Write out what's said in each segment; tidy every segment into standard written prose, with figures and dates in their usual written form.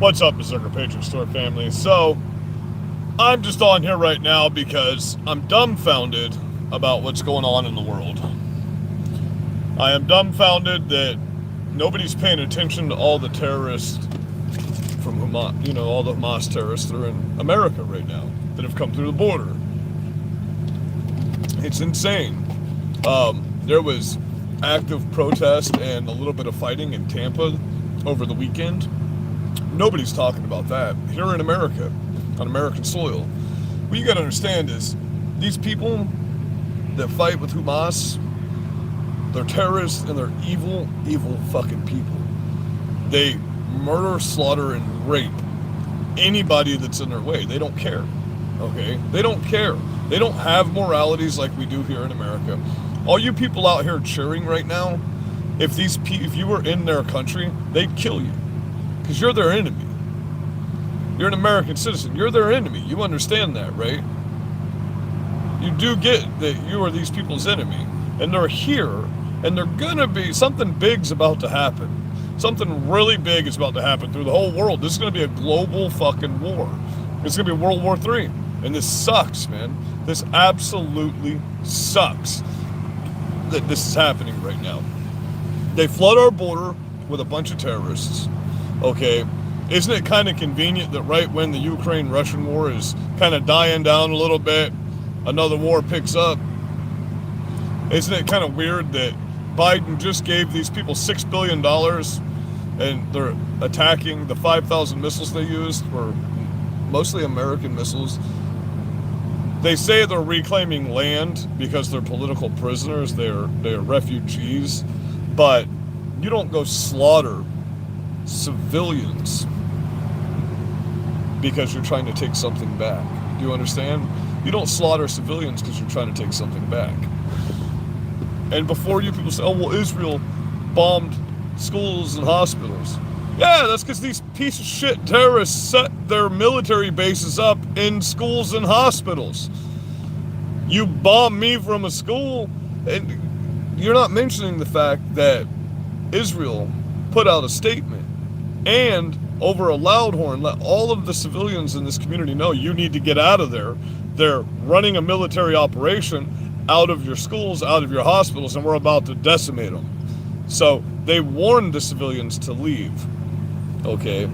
What's up, Berserker Patriot Store family? So, I'm just on here right now because I'm dumbfounded about what's going on in the world. I am dumbfounded that nobody's paying attention to all the terrorists from Hamas, all the Hamas terrorists that are in America right now that have come through the border. It's insane. There was active protest and a little bit of fighting in Tampa over the weekend. Nobody's talking about that here in America, on American soil. What you gotta understand is these people that fight with Hamas, they're terrorists and they're evil, evil fucking people. They murder, slaughter, and rape anybody that's in their way. They don't care, okay? They don't care. They don't have moralities like we do here in America. All you people out here cheering right now, if you were in their country, they'd kill you. Because you're their enemy. You're an American citizen. You're their enemy. You understand that, right? You do get that you are these people's enemy. And they're here, and they're gonna be, something big's about to happen. Something really big is about to happen through the whole world. This is gonna be a global fucking war. It's gonna be World War III. And this sucks, man. This absolutely sucks that this is happening right now. They flood our border with a bunch of terrorists. Okay, isn't it kind of convenient that right when the Ukraine-Russian war is kind of dying down a little bit, another war picks up? Isn't it kind of weird that Biden just gave these people $6 billion and they're attacking the 5,000 missiles they used were mostly American missiles? They say they're reclaiming land because they're political prisoners, they're refugees, but you don't go slaughter civilians because you're trying to take something back. Do you understand? You don't slaughter civilians because you're trying to take something back. And before you people say, oh, well, Israel bombed schools and hospitals. Yeah, that's because these piece of shit terrorists set their military bases up in schools and hospitals. You bomb me from a school, and you're not mentioning the fact that Israel put out a statement and over a loud horn let all of the civilians in this community know you need to get out of there. They're running a military operation out of your schools, out of your hospitals, and we're about to decimate them. So they warned the civilians to leave. Okay?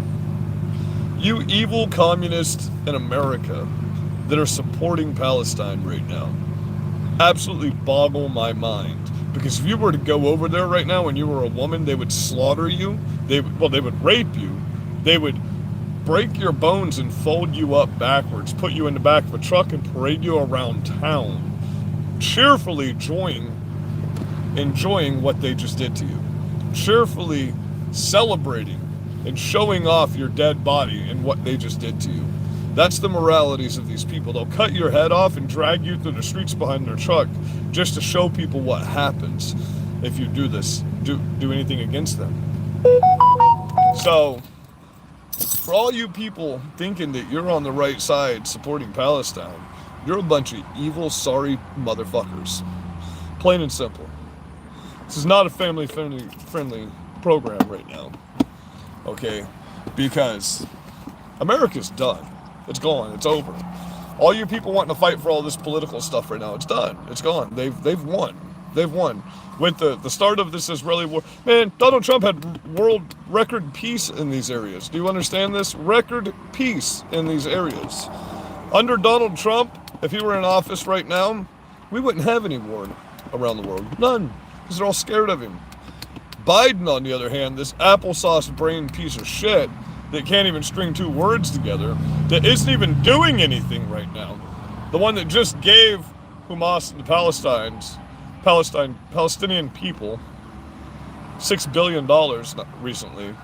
You evil communists in America that are supporting Palestine right now absolutely boggle my mind. Because if you were to go over there right now and you were a woman, they would slaughter you. They would rape you. They would break your bones and fold you up backwards, put you in the back of a truck and parade you around town, cheerfully enjoying what they just did to you, cheerfully celebrating and showing off your dead body and what they just did to you. That's the moralities of these people. They'll cut your head off and drag you through the streets behind their truck just to show people what happens if you do this, do anything against them. So, for all you people thinking that you're on the right side supporting Palestine, you're a bunch of evil, sorry motherfuckers. Plain and simple. This is not a family-friendly program right now. Okay? Because America's done. It's gone. It's over. All you people wanting to fight for all this political stuff right now, it's done. It's gone. They've won. They've won. With the start of this Israeli war, man, Donald Trump had world record peace in these areas. Do you understand this? Record peace in these areas. Under Donald Trump, if he were in office right now, we wouldn't have any war around the world. None. Because they're all scared of him. Biden, on the other hand, this applesauce brain piece of shit that can't even string two words together, that isn't even doing anything right now. The one that just gave Hamas and the Palestinian people $6 billion recently.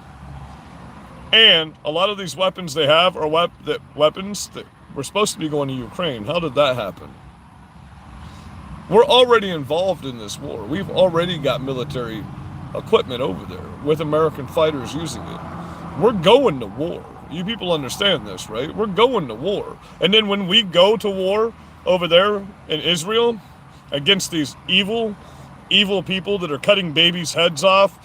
And a lot of these weapons they have are weapons that were supposed to be going to Ukraine. How did that happen? We're already involved in this war. We've already got military equipment over there with American fighters using it. We're going to war. You people understand this, right? We're going to war. And then when we go to war over there in Israel against these evil people that are cutting babies' heads off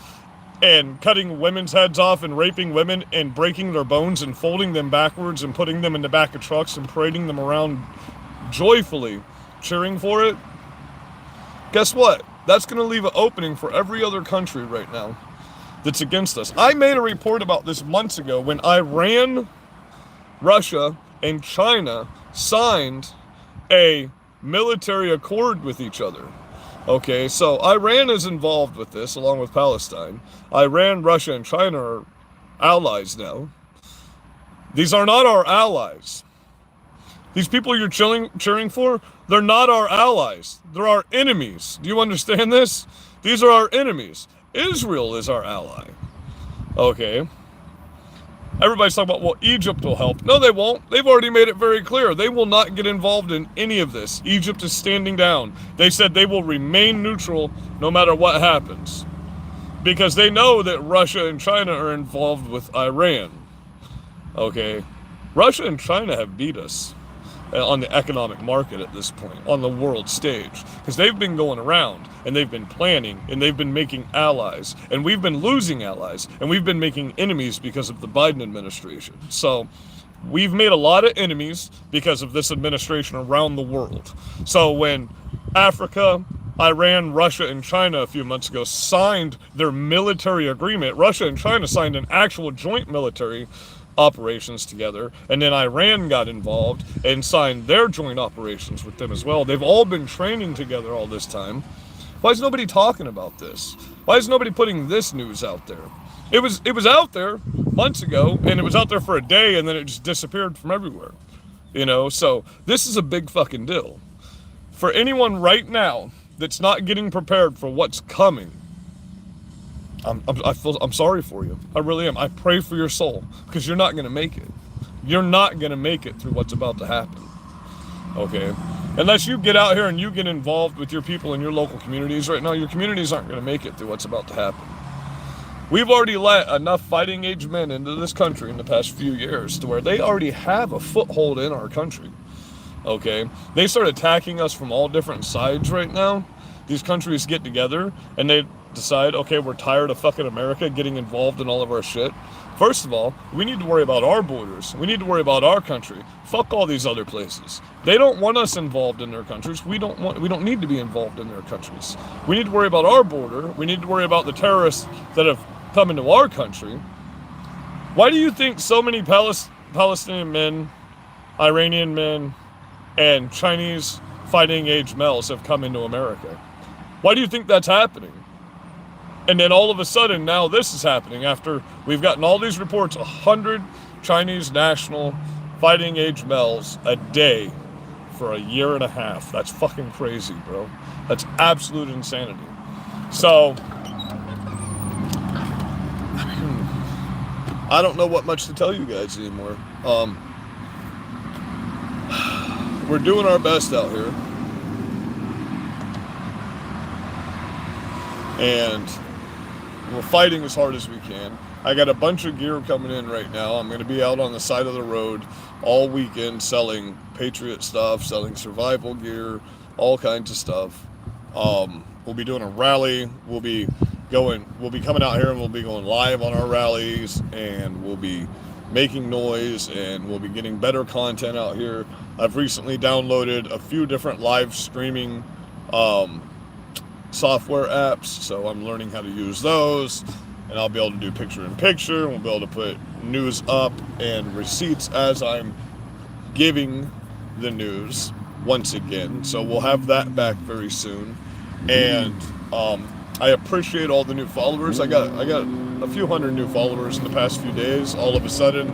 and cutting women's heads off and raping women and breaking their bones and folding them backwards and putting them in the back of trucks and parading them around joyfully, cheering for it, guess what? That's going to leave an opening for every other country right now that's against us. I made a report about this months ago when Iran, Russia, and China signed a military accord with each other. Okay, so Iran is involved with this along with Palestine. Iran, Russia, and China are allies now. These are not our allies. These people you're cheering for, they're not our allies. They're our enemies. Do you understand this? These are our enemies. Israel is our ally. Okay. Everybody's talking about, well, Egypt will help. No, they won't. They've already made it very clear. They will not get involved in any of this. Egypt is standing down. They said they will remain neutral no matter what happens, because they know that Russia and China are involved with Iran. Okay. Russia and China have beat us on the economic market at this point, on the world stage, because they've been going around and they've been planning and they've been making allies, and we've been losing allies and we've been making enemies because of the Biden administration. So we've made a lot of enemies because of this administration around the world. So when Africa, Iran, Russia, and China a few months ago signed their military agreement, Russia and China signed an actual joint military operations together, and then Iran got involved and signed their joint operations with them as well. They've all been training together all this time. Why is nobody talking about this? Why is nobody putting this news out there? It was out there months ago, and it was out there for a day, and then it just disappeared from everywhere. You know, so this is a big fucking deal. For anyone right now that's not getting prepared for what's coming, I'm sorry for you. I really am. I pray for your soul, because you're not going to make it. You're not going to make it through what's about to happen. Okay? Unless you get out here and you get involved with your people in your local communities right now, your communities aren't going to make it through what's about to happen. We've already let enough fighting age men into this country in the past few years to where they already have a foothold in our country. Okay? They start attacking us from all different sides right now. These countries get together and they decide, okay, we're tired of fucking America getting involved in all of our shit. First of all, we need to worry about our borders. We need to worry about our country. Fuck all these other places. They don't want us involved in their countries. We don't need to be involved in their countries. We need to worry about our border. We need to worry about the terrorists that have come into our country. Why do you think so many Palestinian men, Iranian men, and Chinese fighting age males have come into America? Why do you think that's happening? And then all of a sudden, now this is happening after we've gotten all these reports, 100 Chinese national fighting age males a day for a year and a half. That's fucking crazy, bro. That's absolute insanity. So, I don't know what much to tell you guys anymore. We're doing our best out here. And we're fighting as hard as we can. I got a bunch of gear coming in right now. I'm going to be out on the side of the road all weekend selling patriot stuff, selling survival gear, all kinds of stuff. We'll be doing a rally. We'll be coming out here and we'll be going live on our rallies, and we'll be making noise, and we'll be getting better content out here. I've recently downloaded a few different live streaming software apps, so I'm learning how to use those, and I'll be able to do picture-in-picture, and we'll be able to put news up and receipts as I'm giving the news once again. So we'll have that back very soon. And I appreciate all the new followers. I got a few hundred new followers in the past few days. All of a sudden,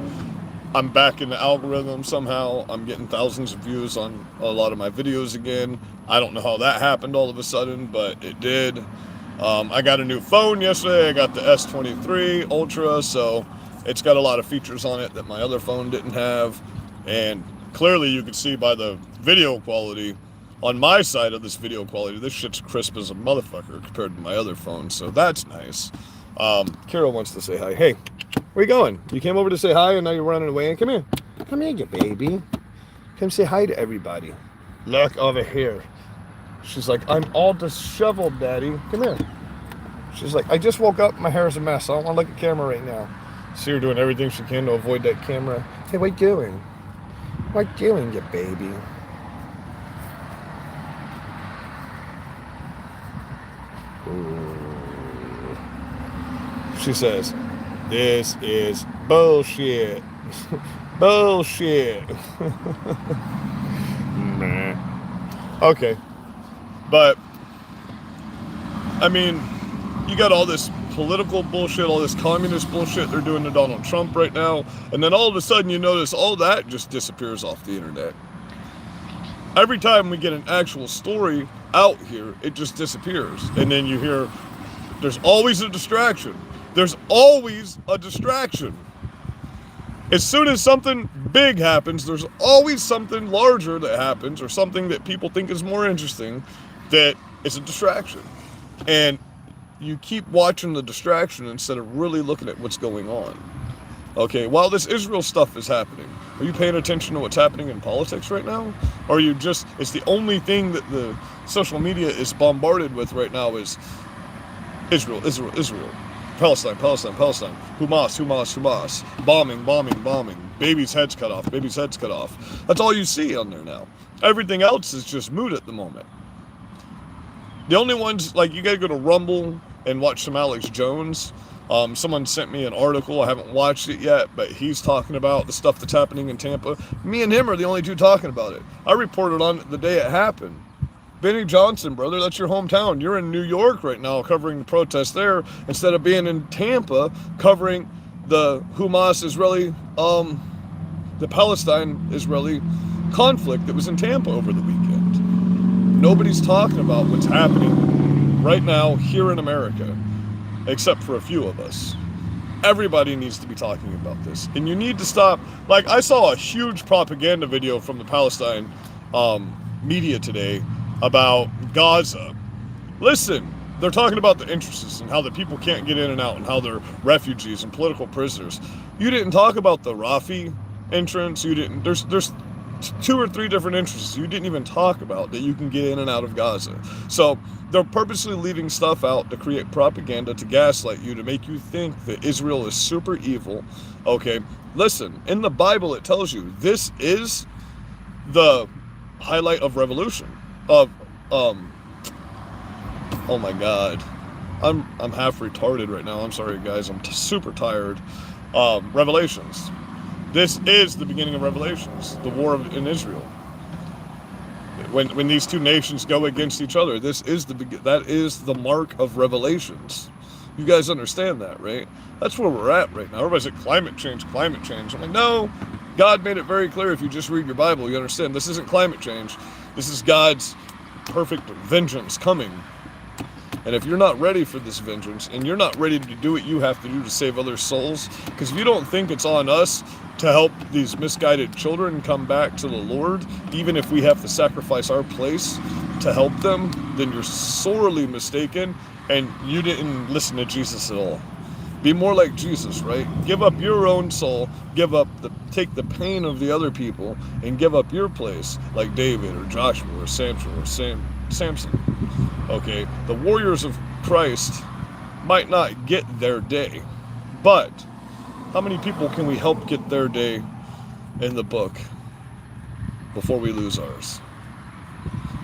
I'm back in the algorithm somehow. I'm getting thousands of views on a lot of my videos again. I don't know how that happened all of a sudden, but it did. I got a new phone yesterday. I got the S23 Ultra, so it's got a lot of features on it that my other phone didn't have. And clearly you can see by the video quality, on my side of this video quality, this shit's crisp as a motherfucker compared to my other phone, so that's nice. Carol wants to say hi. Hey, where you going? You came over to say hi and now you're running away? Come here. Come here, you baby. Come say hi to everybody. Look over here. She's like, I'm all disheveled, Daddy. Come here. She's like, I just woke up, my hair is a mess. I don't want to look at camera right now. See her doing everything she can to avoid that camera. Hey, what you doing? What you doing, you baby? Ooh. She says, this is bullshit. Bullshit. Nah. Okay. But, I mean, you got all this political bullshit, all this communist bullshit they're doing to Donald Trump right now, and then all of a sudden you notice all that just disappears off the internet. Every time we get an actual story out here, it just disappears. And then you hear, there's always a distraction. There's always a distraction. As soon as something big happens, there's always something larger that happens, or something that people think is more interesting, that is a distraction. And you keep watching the distraction instead of really looking at what's going on. Okay, while this Israel stuff is happening, are you paying attention to what's happening in politics right now? Or are you just, it's the only thing that the social media is bombarded with right now is Israel, Israel, Israel. Palestine, Palestine, Palestine. Hamas, Hamas, Hamas. Bombing, bombing, bombing. Babies' heads cut off, babies' heads cut off. That's all you see on there now. Everything else is just moot at the moment. The only ones, like, you gotta go to Rumble and watch some Alex Jones. Someone sent me an article, I haven't watched it yet, but he's talking about the stuff that's happening in Tampa. Me and him are the only two talking about it. I reported on it the day it happened. Benny Johnson, brother, that's your hometown. You're in New York right now covering the protests there instead of being in Tampa covering the Hamas-Israeli, the Palestine-Israeli conflict that was in Tampa over the weekend. Nobody's talking about what's happening right now here in America, except for a few of us. Everybody needs to be talking about this. And you need to stop. Like, I saw a huge propaganda video from the Palestine media today about Gaza. Listen, they're talking about the interests and how the people can't get in and out and how they're refugees and political prisoners. You didn't talk about the Rafi entrance. You didn't. There's 2 or 3 different interests you didn't even talk about that you can get in and out of Gaza. So they're purposely leaving stuff out to create propaganda, to gaslight you, to make you think that Israel is super evil. Okay, listen, in the Bible it tells you this is the highlight of revolution. Oh my God, I'm half retarded right now. I'm sorry, guys. I'm super tired. Revelations. This is the beginning of Revelations, the war in Israel. When these two nations go against each other, that is the mark of Revelations. You guys understand that, right? That's where we're at right now. Everybody's like, climate change, climate change. I'm like, no. God made it very clear. If you just read your Bible, you understand this isn't climate change. This is God's perfect vengeance coming. And if you're not ready for this vengeance, and you're not ready to do what you have to do to save other souls, because if you don't think it's on us to help these misguided children come back to the Lord, even if we have to sacrifice our place to help them, then you're sorely mistaken, and you didn't listen to Jesus at all. Be more like Jesus, right? Give up your own soul, take the pain of the other people, and give up your place, like David or Joshua or Samson or Samson. Okay, the warriors of Christ might not get their day, but how many people can we help get their day in the book before we lose ours?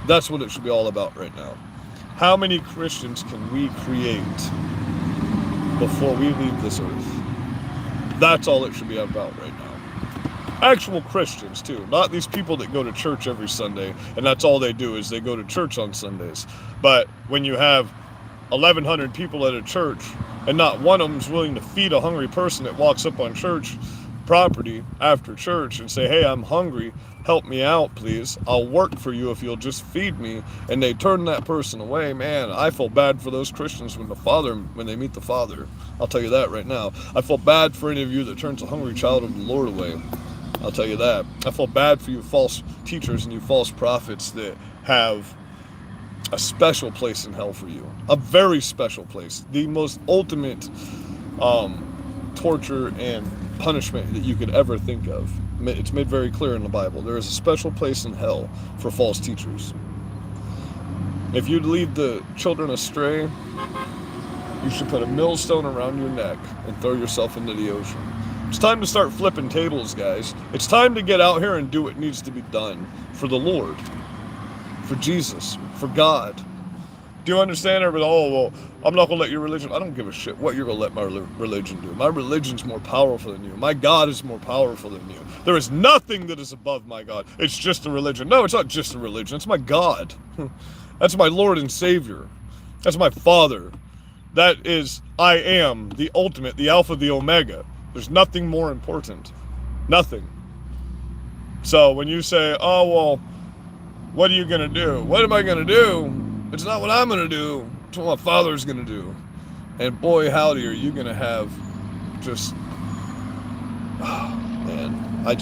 That's what it should be all about right now. How many Christians can we create before we leave this earth? That's all it should be about right now. Actual Christians too, not these people that go to church every Sunday and that's all they do is they go to church on Sundays. But when you have 1,100 people at a church and not one of them is willing to feed a hungry person that walks up on church property after church and say, hey, I'm hungry, help me out please, I'll work for you if you'll just feed me, and they turn that person away, man, I feel bad for those Christians when they meet the Father. I'll tell you that right now. I feel bad for any of you that turns a hungry child of the Lord away. I'll tell you that. I feel bad for you false teachers and you false prophets that have a special place in hell for you. A very special place. The most ultimate torture and punishment that you could ever think of. It's made very clear in the Bible. There is a special place in hell for false teachers. If you lead the children astray you should put a millstone around your neck and throw yourself into the ocean. It's time to start flipping tables, guys. It's time to get out here and do what needs to be done for the Lord, for Jesus, for God. Do you understand? Everybody, oh, well, I'm not going to let your religion. I don't give a shit what you're going to let my religion do. My religion's more powerful than you. My God is more powerful than you. There is nothing that is above my God. It's just a religion. No, it's not just a religion. It's my God. That's my Lord and Savior. That's my Father. That is, I am the ultimate, the Alpha, the Omega. There's nothing more important. Nothing. So when you say, oh, well, what are you going to do? What am I going to do? It's not what I'm going to do. It's what my Father's going to do. And boy, howdy, are you going to have just... Oh, man, I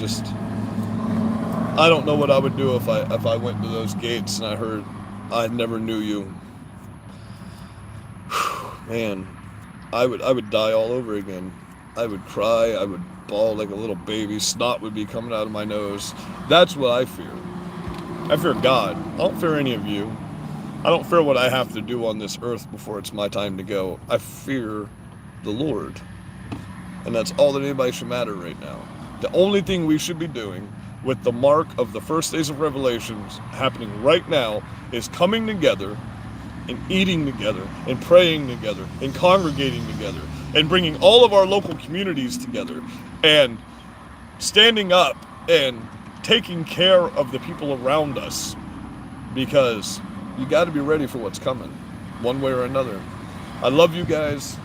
don't know what I would do if I went to those gates and I heard, I never knew you. Man, I would die all over again. I would cry. I would bawl like a little baby. Snot would be coming out of my nose. That's what I fear. I fear God. I don't fear any of you. I don't fear what I have to do on this earth before it's my time to go. I fear the Lord. And that's all that anybody should matter right now. The only thing we should be doing with the mark of the first days of Revelations happening right now is coming together and eating together and praying together and congregating together and bringing all of our local communities together and standing up and taking care of the people around us, because you got to be ready for what's coming, one way or another. I love you guys.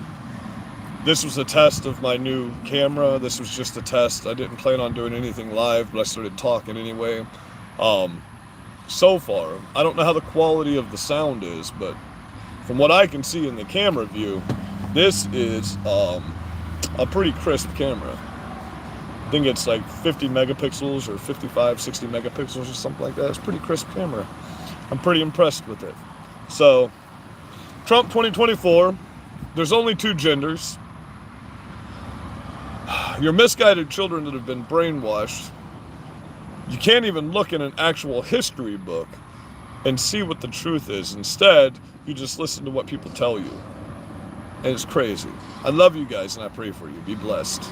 This was a test of my new camera. This was just a test. I didn't plan on doing anything live, but I started talking anyway. So far, I don't know how the quality of the sound is, but from what I can see in the camera view, this is a pretty crisp camera. I think it's like 50 megapixels or 55, 60 megapixels or something like that. It's a pretty crisp camera. I'm pretty impressed with it. So, Trump 2024, there's only two genders. You're misguided children that have been brainwashed. You can't even look in an actual history book and see what the truth is. Instead, you just listen to what people tell you. And it's crazy. I love you guys and I pray for you. Be blessed.